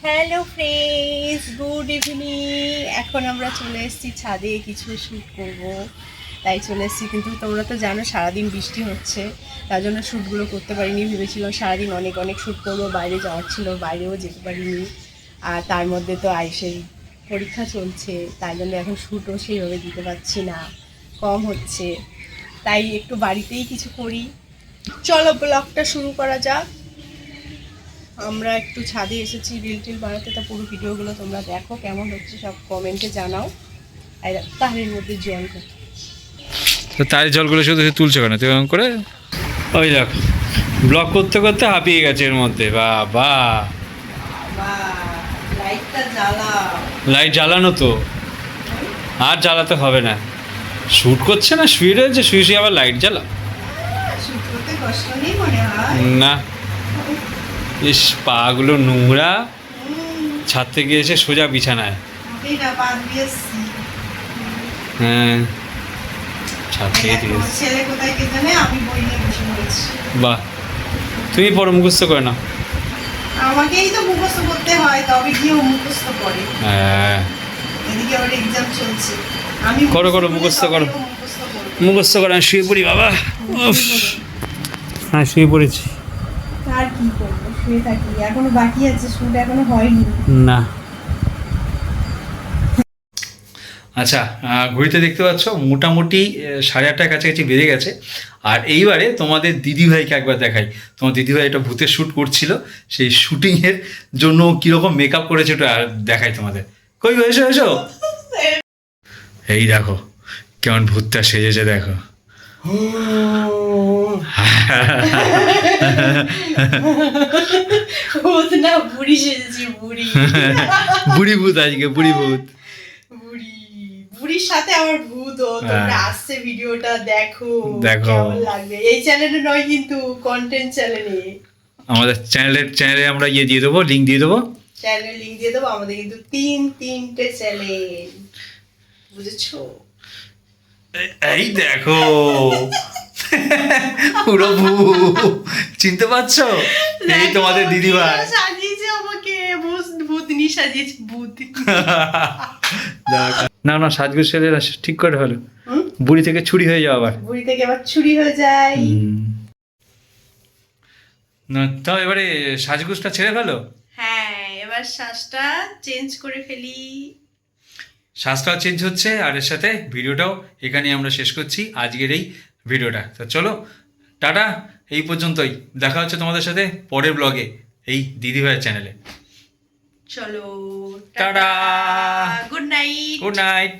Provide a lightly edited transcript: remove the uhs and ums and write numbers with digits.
Hello friends, good evening. এখন আমরা চলে এসেছি ছাদে কিছু শ্যুট করব, তাই চলে এসেছি। কিন্তু তোমরা তো জানো সারাদিন বৃষ্টি হচ্ছে, তার জন্য শ্যুটগুলো করতে পারিনি। ভেবেছিলাম সারাদিন অনেক অনেক শ্যুট করবো, বাইরে যাওয়ার ছিল, বাইরেও যেতে পারিনি। আর তার মধ্যে তো আইসের পরীক্ষা চলছে, তাই জন্য এখন শ্যুটও সেইভাবে দিতে পারছি না, কম হচ্ছে। তাই একটু বাড়িতেই কিছু করি। চলো ব্লগটা শুরু করা যাক। আমরা একটু ছাদে এসেছি রিল টিল বানাতে, তা পুরো ভিডিওগুলো তোমরা দেখো, কেমন হচ্ছে সব কমেন্টে জানাও। আর তারের মধ্যে জল কত, তো তার জলগুলো শুধু তুলছে কেন তুই করে? ওই দেখ ব্লক করতে করতে হাঁপিয়ে গেছে এর মধ্যে। বাবা লাইটটা জ্বালাও। লাইট জ্বালানো তো আর জ্বালাতে হবে না, শ্যুট করছে না, শুয়ে রয়েছে, শুয়ে শুয়ে আবার লাইট জ্বালা। শুট করতে কষ্ট নেই মনে হয় না, ইস পাগুলো নোংরা, ছাদ থেকে এসে সোজা বিছানায়। হ্যাঁ ছাদ থেকে দিয়েছি। ছেলে কোথায় কে জানে, আমি বই নিয়ে বসে পড়েছি। বাহ, তুমি পড়ো, মুখস্থ করে নাও। আমাকেই তো মুখস্থ করতে হয়, তবে গিয়ে মুখস্থ করে। হ্যাঁ এদিকে আমার এক্সাম চলছে, আমি করো করো, মুখস্থ করো, মুখস্থ করো। আমি শুয়ে পড়ি বাবা। হ্যাঁ শুয়ে পড়েছি। আর কি করবো, শুয়ে থাকি। এখনো বাকি আছে, শুট এখনো হয়নি। না আচ্ছা, ঘড়িতে দেখতে পাচ্ছ মোটামুটি 8:30টার কাছাকাছি বেজে গেছে। আর এইবারে তোমাদের দিদিভাইকে একবার দেখাই। তোমার দিদিভাই একটা ভূতের শ্যুট করছিল, সেই শ্যুটিংয়ের জন্য কীরকম মেকআপ করেছে ওটা দেখাই তোমাদের। কই গো, এসো এসো। এই দেখো কেমন ভূতটা সেজেছে, দেখো। ভূত না, বুড়ি সেজেছি, বুড়ি। বুড়ি ভূত, আজকে বুড়ি ভূত। বুড়ি, বুড়ির সাথে আমার ভূত। তোমরা আসছে ভিডিওটা দেখো, দেখো কেমন লাগবে। এই চ্যানেলে নয় কিন্তু, কন্টেন্ট চ্যানেলে। আমাদের চ্যানেলে আমরা ইয়ে দিয়ে দেবো, লিঙ্ক দিয়ে দেবো, চ্যানেল লিংক দিয়ে দেবো। আমাদের কিন্তু তিনটে চ্যানেল, বুঝেছো? এই দেখো পুরো ভূত, চিনতে পারছো? এই তোমাদের দিদিভাই সাজিয়েছে আমাকে, ভূতনি সাজিয়েছে, ভূত। না না, সাজগোজ সেরে ঠিক করে হলো, বুড়ি থেকে ছুরি হয়ে যাও আবার, বুড়ি থেকে আবার ছুরি হয়ে যায়। না তাও এবারে সাজগোজটা ছেড়ে ফেলো। হ্যাঁ, এবার শ্বাসটা চেঞ্জ করে ফেলি। শ্বাসটাও চেঞ্জ হচ্ছে, আর এর সাথে ভিডিওটাও এখানে আমরা শেষ করছি আজকের এই ভিডিওটা। তো চলো টাটা, এই পর্যন্তই। দেখা হচ্ছে তোমাদের সাথে পরের ব্লগে এই দিদিভাইয়ের চ্যানেলে। চলো tata, good night. Good night.